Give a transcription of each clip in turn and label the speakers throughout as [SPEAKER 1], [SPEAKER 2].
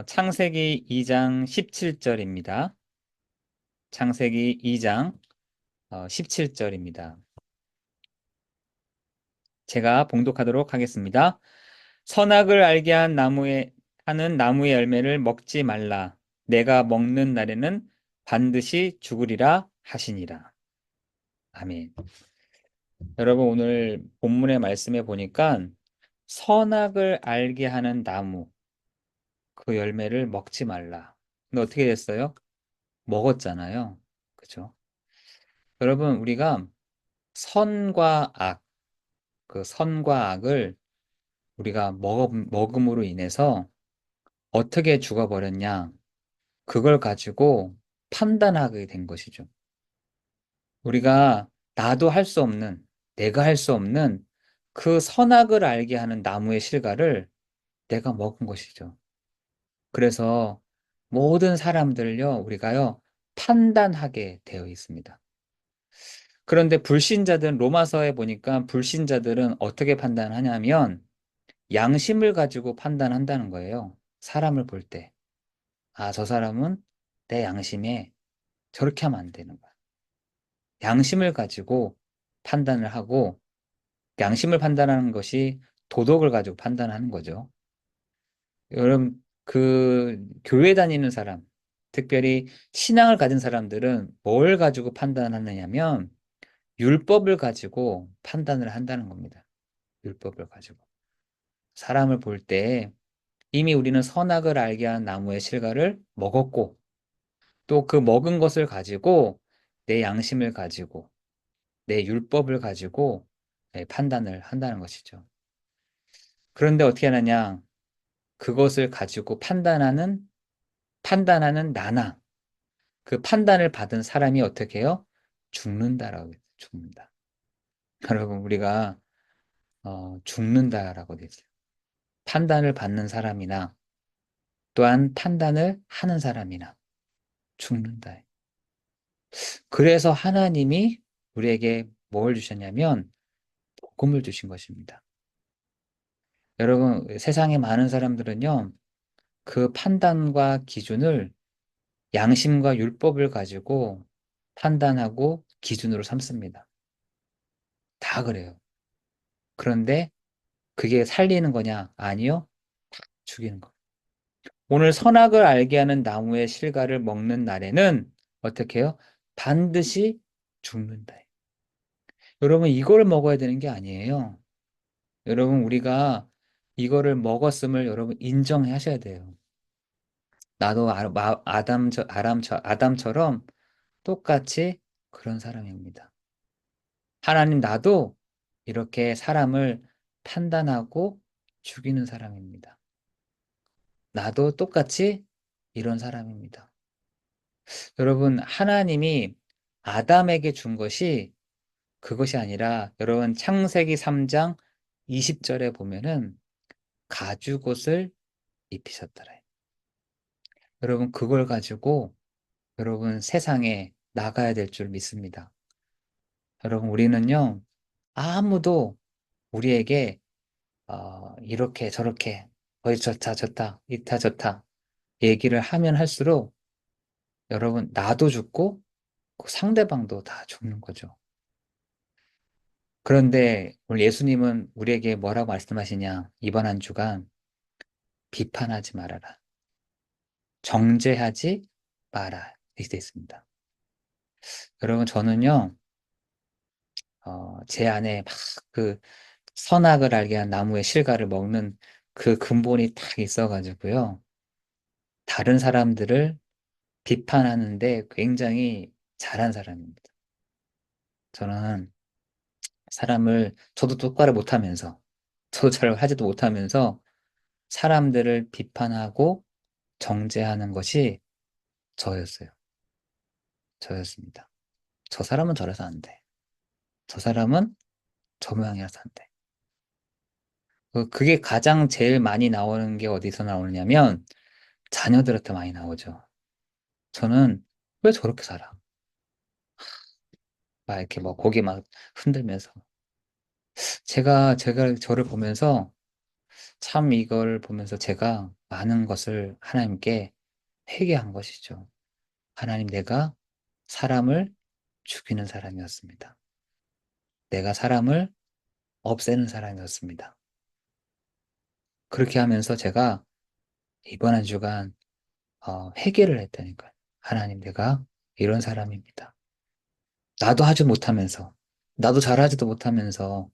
[SPEAKER 1] 창세기 2장 17절입니다. 창세기 2장 17절입니다. 제가 봉독하도록 하겠습니다. 선악을 알게 하는 나무의 열매를 먹지 말라. 내가 먹는 날에는 반드시 죽으리라 하시니라. 아멘. 여러분, 오늘 본문의 말씀에 보니까 선악을 알게 하는 나무, 그 열매를 먹지 말라. 근데 어떻게 됐어요? 먹었잖아요. 그죠? 여러분, 우리가 선과 악, 그 선과 악을 우리가 먹음으로 인해서 어떻게 죽어버렸냐, 그걸 가지고 판단하게 된 것이죠. 우리가 나도 할 수 없는, 내가 할 수 없는 그 선악을 알게 하는 나무의 실과를 내가 먹은 것이죠. 그래서 모든 사람들을요, 우리가요, 판단하게 되어 있습니다. 그런데 로마서에 보니까 불신자들은 어떻게 판단하냐면 양심을 가지고 판단한다는 거예요. 사람을 볼 때. 아, 저 사람은 내 양심에 저렇게 하면 안 되는 거야. 양심을 가지고 판단을 하고, 양심을 판단하는 것이 도덕을 가지고 판단하는 거죠. 여러분, 그 교회 다니는 사람, 특별히 신앙을 가진 사람들은 뭘 가지고 판단하느냐면 율법을 가지고 판단을 한다는 겁니다. 율법을 가지고. 사람을 볼 때 이미 우리는 선악을 알게 한 나무의 실과를 먹었고, 또 그 먹은 것을 가지고 내 양심을 가지고 내 율법을 가지고 판단을 한다는 것이죠. 그런데 어떻게 하느냐? 그것을 가지고 판단하는 나나 그 판단을 받은 사람이 어떻게 해요? 죽는다라고 해요. 죽는다. 여러분, 우리가 죽는다라고 되어 있어요. 판단을 받는 사람이나 또한 판단을 하는 사람이나 죽는다. 그래서 하나님이 우리에게 뭘 주셨냐면 복음을 주신 것입니다. 여러분, 세상에 많은 사람들은요, 그 판단과 기준을 양심과 율법을 가지고 판단하고 기준으로 삼습니다. 다 그래요. 그런데 그게 살리는 거냐? 아니요. 죽이는 거. 오늘 선악을 알게 하는 나무의 실과를 먹는 날에는 어떻게 해요? 반드시 죽는다. 여러분, 이걸 먹어야 되는 게 아니에요. 여러분, 우리가 이거를 먹었음을 여러분 인정하셔야 돼요. 나도 아담처럼 똑같이 그런 사람입니다. 하나님, 나도 이렇게 사람을 판단하고 죽이는 사람입니다. 나도 똑같이 이런 사람입니다. 여러분, 하나님이 아담에게 준 것이 그것이 아니라, 여러분, 창세기 3장 20절에 보면은 가죽옷을 입히셨더라. 여러분, 그걸 가지고 여러분 세상에 나가야 될 줄 믿습니다. 여러분, 우리는요, 아무도 우리에게 이렇게 저렇게 좋다 좋다 이타 좋다 얘기를 하면 할수록 여러분, 나도 죽고 그 상대방도 다 죽는 거죠. 그런데 오늘 예수님은 우리에게 뭐라고 말씀하시냐? 이번 한 주간 비판하지 말아라. 정죄하지 마라. 이렇게 되어 있습니다. 여러분, 저는요, 제 안에 막 그 선악을 알게 한 나무의 실과를 먹는 그 근본이 딱 있어가지고요. 다른 사람들을 비판하는데 굉장히 잘한 사람입니다. 저는 저도 똑바로 못하면서, 저도 잘 하지도 못하면서 사람들을 비판하고 정죄하는 것이 저였어요. 저였습니다. 저 사람은 저래서 안 돼. 저 사람은 저 모양이라서 안 돼. 그게 가장 제일 많이 나오는 게 어디서 나오느냐면 자녀들한테 많이 나오죠. 저는 왜 저렇게 살아? 막 이렇게 뭐 고개 막 흔들면서. 제가 저를 보면서 참 이걸 보면서 제가 많은 것을 하나님께 회개한 것이죠. 하나님, 내가 사람을 죽이는 사람이었습니다. 내가 사람을 없애는 사람이었습니다. 그렇게 하면서 제가 이번 한 주간 회개를 했다니까요. 하나님, 내가 이런 사람입니다. 나도 하지 못하면서, 나도 잘하지도 못하면서,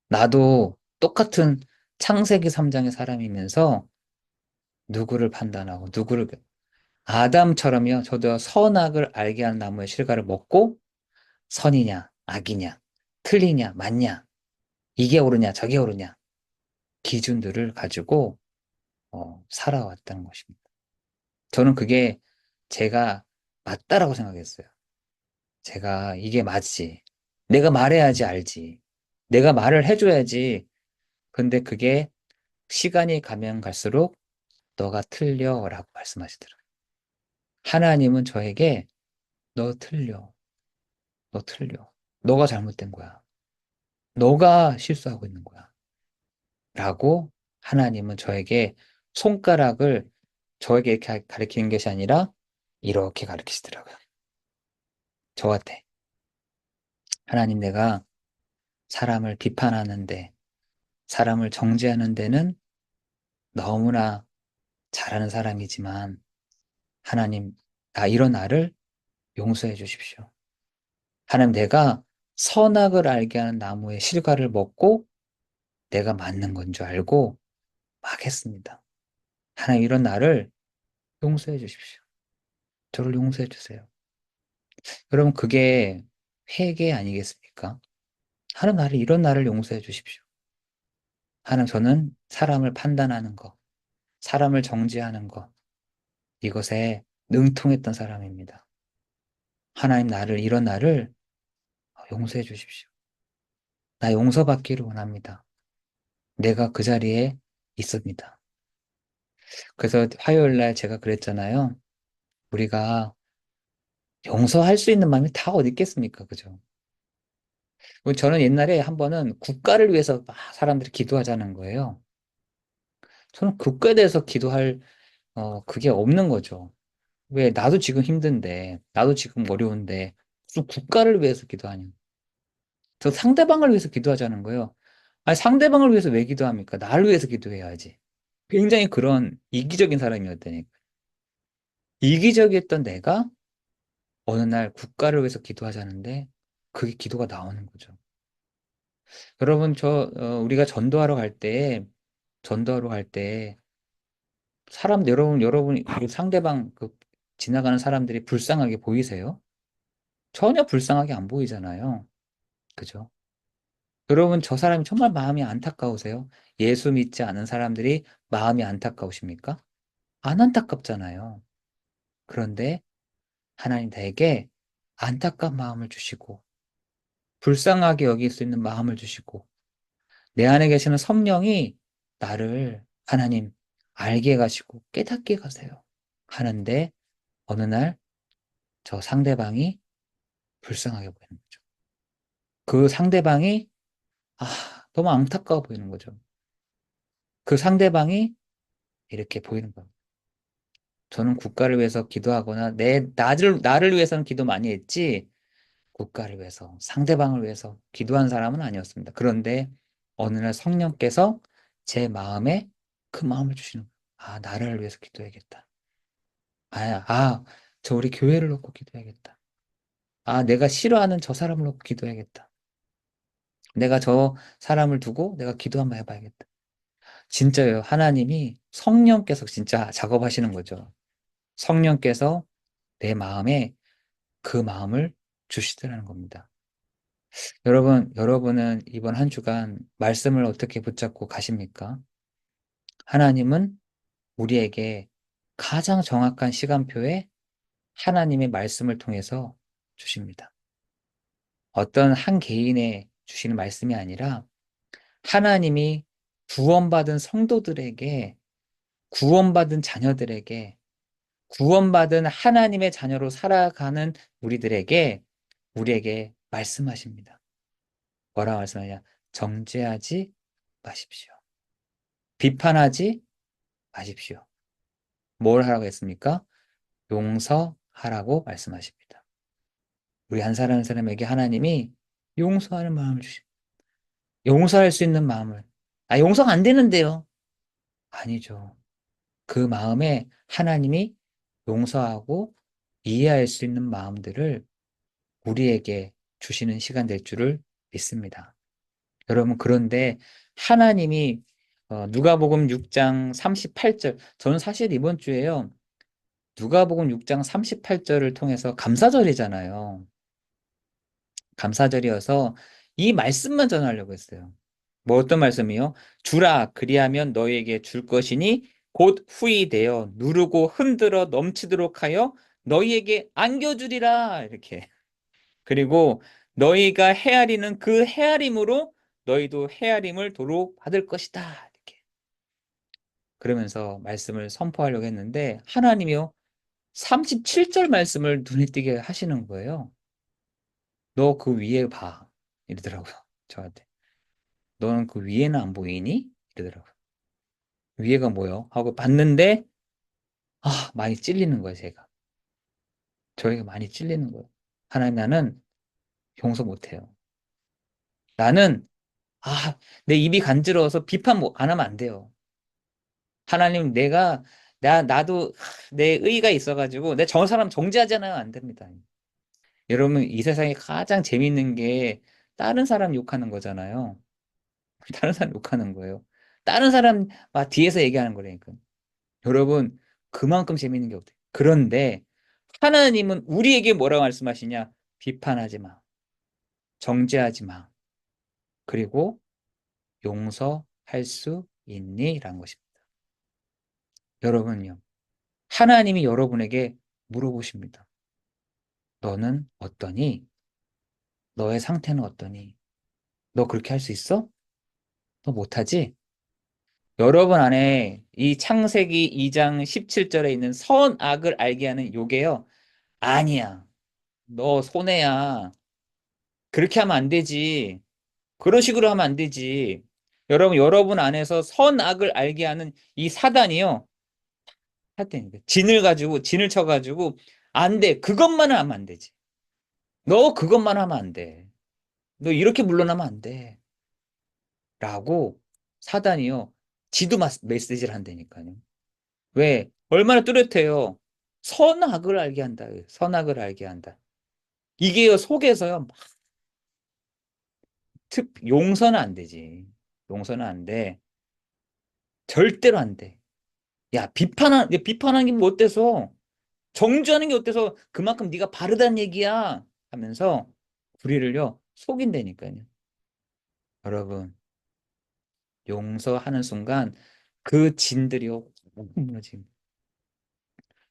[SPEAKER 1] 나도 똑같은 창세기 3장의 사람이면서 누구를 판단하고 아담처럼요. 저도 선악을 알게 하는 나무의 실과를 먹고 선이냐 악이냐 틀리냐 맞냐 이게 옳으냐 저게 옳으냐 기준들을 가지고 살아왔다는 것입니다. 저는 그게 제가 맞다라고 생각했어요. 제가 이게 맞지. 내가 말해야지 알지. 내가 말을 해줘야지. 근데 그게 시간이 가면 갈수록 너가 틀려라고 말씀하시더라고요. 하나님은 저에게 너 틀려. 너 틀려. 너가 잘못된 거야. 너가 실수하고 있는 거야. 라고 하나님은 저에게 손가락을 저에게 이렇게 가리키는 것이 아니라 이렇게 가리키시더라고요. 저한테. 하나님, 내가 사람을 비판하는데, 사람을 정죄하는 데는 너무나 잘하는 사람이지만, 하나님, 이런 나를 용서해 주십시오. 하나님, 내가 선악을 알게 하는 나무의 실과를 먹고 내가 맞는 건 줄 알고 막 했습니다. 하나님, 이런 나를 용서해 주십시오. 저를 용서해 주세요. 여러분, 그게 회개 아니겠습니까? 하나님, 이런 나를 용서해 주십시오. 하나님, 저는 사람을 판단하는 것, 사람을 정죄하는 것, 이것에 능통했던 사람입니다. 하나님, 이런 나를 용서해 주십시오. 나 용서받기를 원합니다. 내가 그 자리에 있습니다. 그래서 화요일 날 제가 그랬잖아요. 우리가 용서할 수 있는 마음이 다 어디 있겠습니까? 그죠? 저는 옛날에 한 번은 국가를 위해서 막 사람들이 기도하자는 거예요. 저는 국가에 대해서 기도할 그게 없는 거죠. 왜 나도 지금 힘든데, 나도 지금 어려운데 무슨 국가를 위해서 기도하냐? 저 상대방을 위해서 기도하자는 거예요. 아니, 상대방을 위해서 왜 기도합니까? 나를 위해서 기도해야지. 굉장히 그런 이기적인 사람이었다니까. 이기적이었던 내가 어느 날 국가를 위해서 기도하자는데 그게 기도가 나오는 거죠. 여러분, 우리가 전도하러 갈 때, 그 상대방, 지나가는 사람들이 불쌍하게 보이세요? 전혀 불쌍하게 안 보이잖아요. 그죠? 여러분, 저 사람이 정말 마음이 안타까우세요? 예수 믿지 않은 사람들이 마음이 안타까우십니까? 안 안타깝잖아요. 그런데 하나님 나에게 안타까운 마음을 주시고, 불쌍하게 여길 수 있는 마음을 주시고, 내 안에 계시는 성령이 나를 하나님 알게 가시고 깨닫게 가세요. 하는데 어느 날 저 상대방이 불쌍하게 보이는 거죠. 그 상대방이 아, 너무 안타까워 보이는 거죠. 그 상대방이 이렇게 보이는 거예요. 저는 국가를 위해서 기도하거나 나를 위해서는 기도 많이 했지 국가를 위해서 상대방을 위해서 기도한 사람은 아니었습니다. 그런데 어느 날 성령께서 제 마음에 그 마음을 주시는 거예요. 나를 위해서 기도해야겠다. 저 우리 교회를 놓고 기도해야겠다. 내가 싫어하는 저 사람을 놓고 기도해야겠다. 내가 저 사람을 두고 내가 기도 한번 해봐야겠다. 진짜요. 하나님이 성령께서 진짜 작업하시는 거죠. 성령께서 내 마음에 그 마음을 주시더라는 겁니다. 여러분은 이번 한 주간 말씀을 어떻게 붙잡고 가십니까? 하나님은 우리에게 가장 정확한 시간표에 하나님의 말씀을 통해서 주십니다. 어떤 한 개인의 주시는 말씀이 아니라 하나님이 구원받은 성도들에게, 구원받은 자녀들에게, 구원받은 하나님의 자녀로 살아가는 우리에게 말씀하십니다. 뭐라 말씀하냐? 정죄하지 마십시오. 비판하지 마십시오. 뭘 하라고 했습니까? 용서하라고 말씀하십니다. 우리 한 사람 한 사람에게 하나님이 용서하는 마음을 주십니다. 용서할 수 있는 마음을. 용서가 안 되는데요. 아니죠. 그 마음에 하나님이 용서하고 이해할 수 있는 마음들을 우리에게 주시는 시간 될 줄을 믿습니다. 여러분, 그런데 하나님이 누가복음 6장 38절, 저는 사실 이번 주에요, 누가복음 6장 38절을 통해서 감사절이잖아요. 감사절이어서 이 말씀만 전하려고 했어요. 뭐 어떤 말씀이요? 주라 그리하면 너희에게 줄 것이니 곧 후이 되어 누르고 흔들어 넘치도록 하여 너희에게 안겨주리라 이렇게. 그리고 너희가 헤아리는 그 헤아림으로 너희도 헤아림을 도로 받을 것이다 이렇게. 그러면서 말씀을 선포하려고 했는데 하나님이요 37절 말씀을 눈에 띄게 하시는 거예요. 너 그 위에 봐 이러더라고요. 저한테. 너는 그 위에는 안 보이니? 이러더라고요. 위에가 뭐요? 하고 봤는데 많이 찔리는 거예요, 제가. 저희가 많이 찔리는 거예요. 하나님, 나는 용서 못해요. 나는 내 입이 간지러워서 비판 안 하면 안 돼요. 하나님, 나도 내 의의가 있어가지고 내 저 사람 정죄하잖아요. 안 됩니다. 여러분, 이 세상에 가장 재밌는 게 다른 사람 욕하는 거잖아요. 다른 사람 욕하는 거예요. 다른 사람 막 뒤에서 얘기하는 거라니까. 여러분, 그만큼 재밌는 게 없대요. 그런데 하나님은 우리에게 뭐라고 말씀하시냐? 비판하지 마. 정죄하지 마. 그리고 용서할 수 있니? 라는 것입니다. 여러분요. 하나님이 여러분에게 물어보십니다. 너는 어떠니? 너의 상태는 어떠니? 너 그렇게 할 수 있어? 너 못하지? 여러분 안에 이 창세기 2장 17절에 있는 선악을 알게 하는 요게요. 아니야. 너 손해야. 그렇게 하면 안 되지. 그런 식으로 하면 안 되지. 여러분 안에서 선악을 알게 하는 이 사단이요. 사단입니다. 진을 쳐가지고, 안 돼. 그것만은 하면 안 되지. 너 그것만 하면 안 돼. 너 이렇게 물러나면 안 돼. 라고 사단이요. 지도 메시지를 한다니까요. 왜? 얼마나 뚜렷해요. 선악을 알게 한다. 선악을 알게 한다. 이게요, 속에서요, 용서는 안 되지. 용서는 안 돼. 절대로 안 돼. 야, 비판하는 게 뭐 어때서? 정죄하는 게 어때서? 그만큼 네가 바르다는 얘기야. 하면서 우리를요, 속인다니까요. 여러분, 용서하는 순간 그 진들이요, 무너집니다.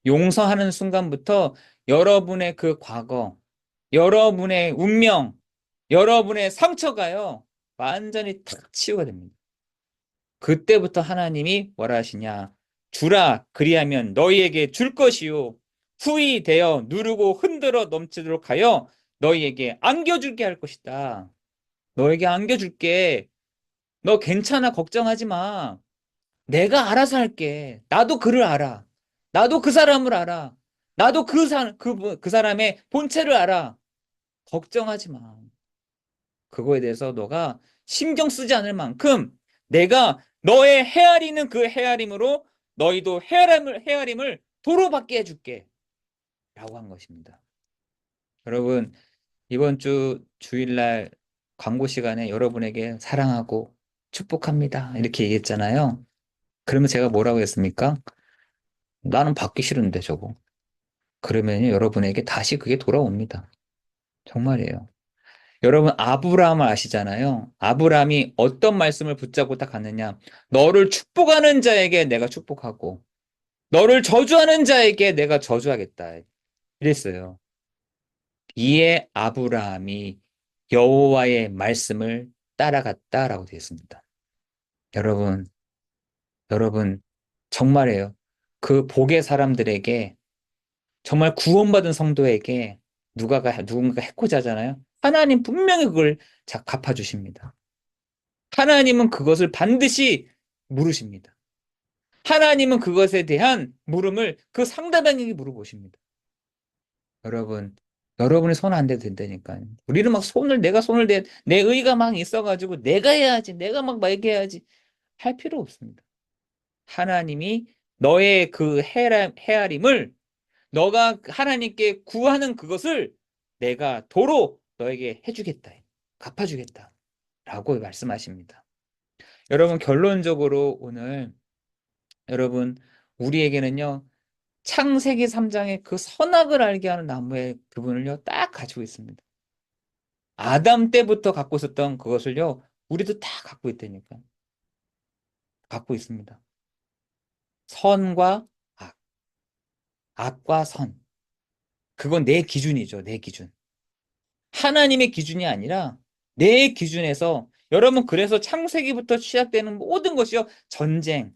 [SPEAKER 1] 용서하는 순간부터 여러분의 그 과거, 여러분의 운명, 여러분의 상처가요, 완전히 탁 치유가 됩니다. 그때부터 하나님이 뭐라 하시냐? 주라 그리하면 너희에게 줄 것이요 후히 되어 누르고 흔들어 넘치도록 하여 너희에게 안겨줄게 할 것이다. 너에게 안겨줄게. 너 괜찮아. 걱정하지 마. 내가 알아서 할게. 나도 그를 알아. 나도 그 사람을 알아. 나도 그 사람의 본체를 알아. 걱정하지 마. 그거에 대해서 너가 신경 쓰지 않을 만큼 내가 너의 헤아리는 그 헤아림으로 너희도 헤아림을 도로받게 해줄게. 라고 한 것입니다. 여러분, 이번 주 주일날 광고 시간에 여러분에게 사랑하고 축복합니다. 이렇게 얘기했잖아요. 그러면 제가 뭐라고 했습니까? 나는 받기 싫은데 저거. 그러면 여러분에게 다시 그게 돌아옵니다. 정말이에요. 여러분, 아브라함을 아시잖아요. 아브라함이 어떤 말씀을 붙잡고 딱 갔느냐. 너를 축복하는 자에게 내가 축복하고, 너를 저주하는 자에게 내가 저주하겠다. 이랬어요. 이에 아브라함이 여호와의 말씀을 따라갔다라고 되어 있습니다. 여러분, 여러분, 정말이에요. 그 복의 사람들에게, 정말 구원받은 성도에게 누군가 해코지 하잖아요. 하나님 분명히 그걸 갚아주십니다. 하나님은 그것을 반드시 물으십니다. 하나님은 그것에 대한 물음을 그 상대방에게 물어보십니다. 여러분, 여러분이 손 안 대도 된다니까요. 우리는 막 내가 손을 내 의가 막 있어가지고 내가 해야지, 내가 막 얘기해야지 할 필요 없습니다. 하나님이 너의 그 헤아림을 너가 하나님께 구하는 그것을 내가 도로 너에게 해주겠다. 갚아주겠다. 라고 말씀하십니다. 여러분, 결론적으로 오늘 여러분, 우리에게는요, 창세기 3장의 그 선악을 알게 하는 나무의 부분을요, 딱 가지고 있습니다. 아담 때부터 갖고 있었던 그것을요, 우리도 다 갖고 있다니까. 갖고 있습니다. 선과 악, 악과 선. 그건 내 기준이죠, 내 기준. 하나님의 기준이 아니라 내 기준에서 여러분 그래서 창세기부터 시작되는 모든 것이요 전쟁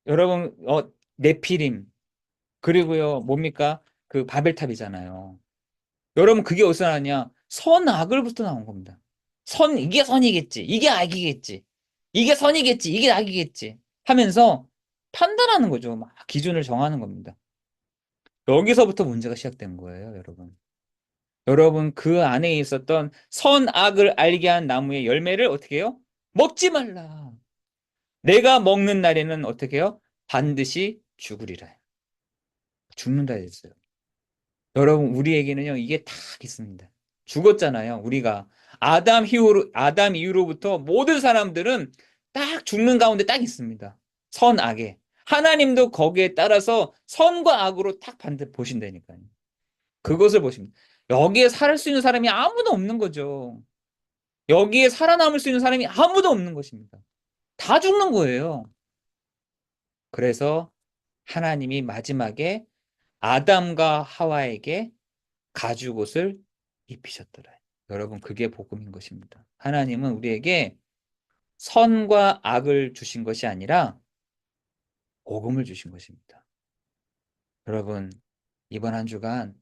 [SPEAKER 1] 여러분 네피림 그리고요 뭡니까 그 바벨탑이잖아요. 여러분 그게 어디서 나냐 선악을부터 나온 겁니다. 이게 선이겠지 이게 악이겠지 이게 선이겠지 이게 악이겠지 하면서 판단하는 거죠. 막 기준을 정하는 겁니다. 여기서부터 문제가 시작된 거예요, 여러분. 여러분, 그 안에 있었던 선악을 알게 한 나무의 열매를 어떻게 해요? 먹지 말라. 내가 먹는 날에는 어떻게 해요? 반드시 죽으리라. 죽는다 했어요. 여러분, 우리에게는요, 이게 다 있습니다. 죽었잖아요, 우리가. 아담 이후로부터 모든 사람들은 딱 죽는 가운데 딱 있습니다. 선악에. 하나님도 거기에 따라서 선과 악으로 딱 반대 보신다니까요. 그것을 보십니다. 여기에 살 수 있는 사람이 아무도 없는 거죠. 여기에 살아남을 수 있는 사람이 아무도 없는 것입니다. 다 죽는 거예요. 그래서 하나님이 마지막에 아담과 하와에게 가죽옷을 입히셨더라. 여러분, 그게 복음인 것입니다. 하나님은 우리에게 선과 악을 주신 것이 아니라 복음을 주신 것입니다. 여러분, 이번 한 주간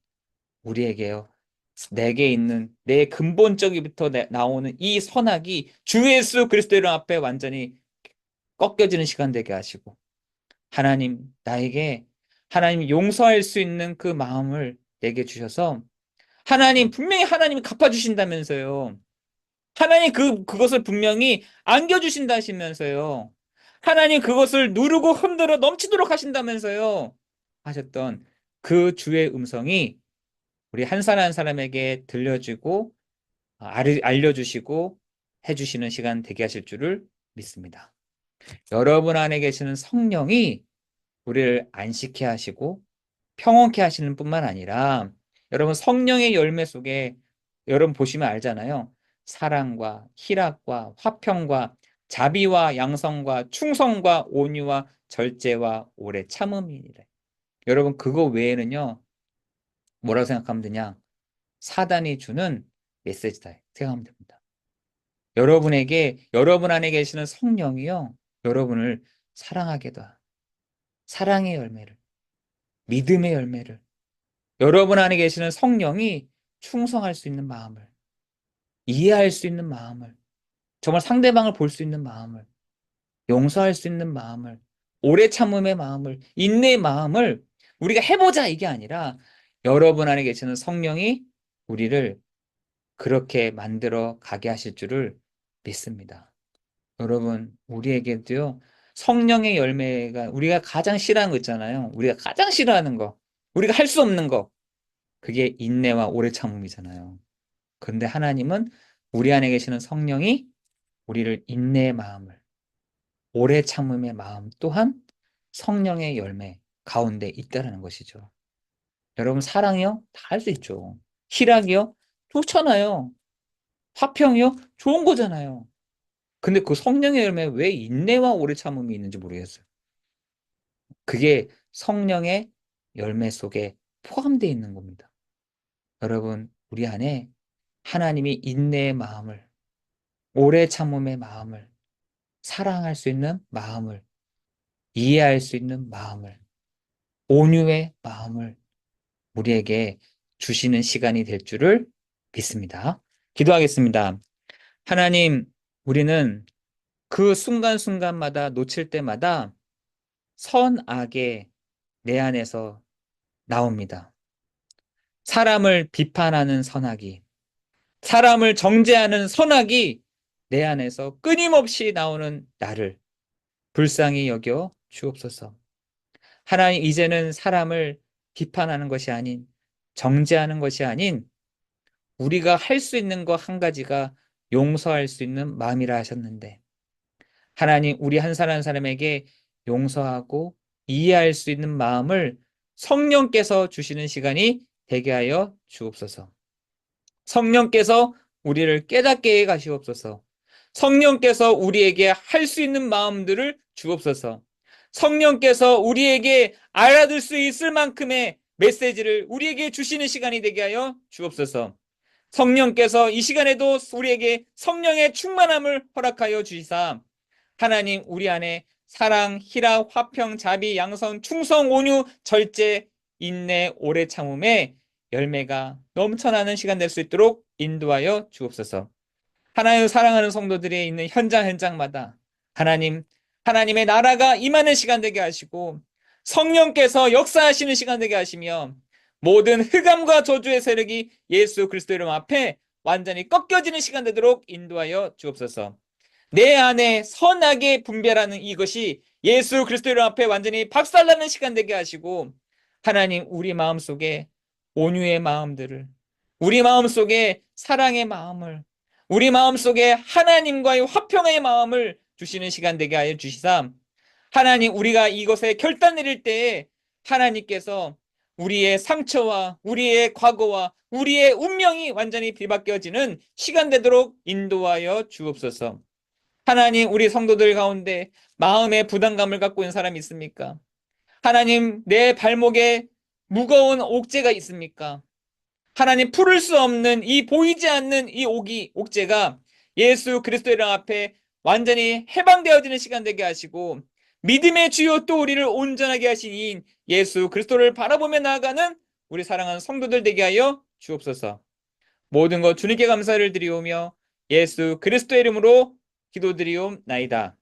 [SPEAKER 1] 우리에게요. 내게 있는 내 근본적이부터 나오는 이 선악이 주 예수 그리스도 이름 앞에 완전히 꺾여지는 시간 되게 하시고 나에게 하나님 용서할 수 있는 그 마음을 내게 주셔서 분명히 하나님이 갚아주신다면서요. 하나님 그것을 분명히 안겨주신다 하시면서요. 하나님 그것을 누르고 흔들어 넘치도록 하신다면서요. 하셨던 그 주의 음성이 우리 한 사람 한 사람에게 들려주고 알려주시고 해주시는 시간 되게 하실 줄을 믿습니다. 여러분 안에 계시는 성령이 우리를 안식케 하시고 평온케 하시는 뿐만 아니라 여러분 성령의 열매 속에 여러분 보시면 알잖아요. 사랑과 희락과 화평과 자비와 양성과 충성과 온유와 절제와 오래 참음이니라. 여러분 그거 외에는요. 뭐라고 생각하면 되냐? 사단이 주는 메시지다 생각하면 됩니다. 여러분 안에 계시는 성령이요. 여러분을 사랑하게도 사랑의 열매를 믿음의 열매를 여러분 안에 계시는 성령이 충성할 수 있는 마음을 이해할 수 있는 마음을 정말 상대방을 볼 수 있는 마음을 용서할 수 있는 마음을 오래 참음의 마음을 인내의 마음을 우리가 해보자 이게 아니라 여러분 안에 계시는 성령이 우리를 그렇게 만들어 가게 하실 줄을 믿습니다. 여러분 우리에게도요 성령의 열매가 우리가 가장 싫어하는 거 있잖아요. 우리가 가장 싫어하는 거 우리가 할 수 없는 거 그게 인내와 오래 참음이잖아요. 그런데 하나님은 우리 안에 계시는 성령이 우리를 인내의 마음을, 오래 참음의 마음 또한 성령의 열매 가운데 있다라는 것이죠. 여러분 사랑이요? 다 할 수 있죠. 희락이요? 좋잖아요. 화평이요? 좋은 거잖아요. 근데 그 성령의 열매에 왜 인내와 오래 참음이 있는지 모르겠어요. 그게 성령의 열매 속에 포함되어 있는 겁니다. 여러분, 우리 안에 하나님이 인내의 마음을, 오래 참음의 마음을, 사랑할 수 있는 마음을, 이해할 수 있는 마음을, 온유의 마음을 우리에게 주시는 시간이 될 줄을 믿습니다. 기도하겠습니다. 하나님, 우리는 그 순간순간마다 놓칠 때마다 선악의 내 안에서 나옵니다. 사람을 비판하는 선악이, 사람을 정죄하는 선악이 내 안에서 끊임없이 나오는 나를 불쌍히 여겨 주옵소서. 하나님, 이제는 사람을 비판하는 것이 아닌, 정죄하는 것이 아닌, 우리가 할 수 있는 것 한 가지가 용서할 수 있는 마음이라 하셨는데, 하나님, 우리 한 사람 한 사람에게 용서하고 이해할 수 있는 마음을 성령께서 주시는 시간이 되게 하여 주옵소서. 성령께서 우리를 깨닫게 해 가시옵소서. 성령께서 우리에게 할 수 있는 마음들을 주옵소서. 성령께서 우리에게 알아들 수 있을 만큼의 메시지를 우리에게 주시는 시간이 되게 하여 주옵소서. 성령께서 이 시간에도 우리에게 성령의 충만함을 허락하여 주시사 하나님, 우리 안에 사랑, 희락, 화평, 자비, 양선, 충성, 온유, 절제, 인내, 오래 참음의 열매가 넘쳐나는 시간 될 수 있도록 인도하여 주옵소서. 하나님을 사랑하는 성도들이 있는 현장마다 하나님의 나라가 임하는 시간 되게 하시고 성령께서 역사하시는 시간 되게 하시며 모든 흑암과 저주의 세력이 예수 그리스도 이름 앞에 완전히 꺾여지는 시간 되도록 인도하여 주옵소서. 내 안에 선악의 분별하는 이것이 예수 그리스도 이름 앞에 완전히 박살나는 시간 되게 하시고 하나님, 우리 마음속에 온유의 마음들을, 우리 마음속에 사랑의 마음을, 우리 마음속에 하나님과의 화평의 마음을 주시는 시간 되게 하여 주시사 하나님, 우리가 이것에 결단 내릴 때에 하나님께서 우리의 상처와 우리의 과거와 우리의 운명이 완전히 뒤바뀌어지는 시간 되도록 인도하여 주옵소서. 하나님, 우리 성도들 가운데 마음의 부담감을 갖고 있는 사람이 있습니까? 하나님, 내 발목에 무거운 옥죄가 있습니까? 하나님, 풀을 수 없는 이 보이지 않는 이 옥죄가 예수 그리스도의 이름 앞에 완전히 해방되어지는 시간 되게 하시고 믿음의 주요 또 우리를 온전하게 하신 이인 예수 그리스도를 바라보며 나아가는 우리 사랑하는 성도들 되게 하여 주옵소서. 모든 것 주님께 감사를 드리오며 예수 그리스도의 이름으로 기도드리옵나이다.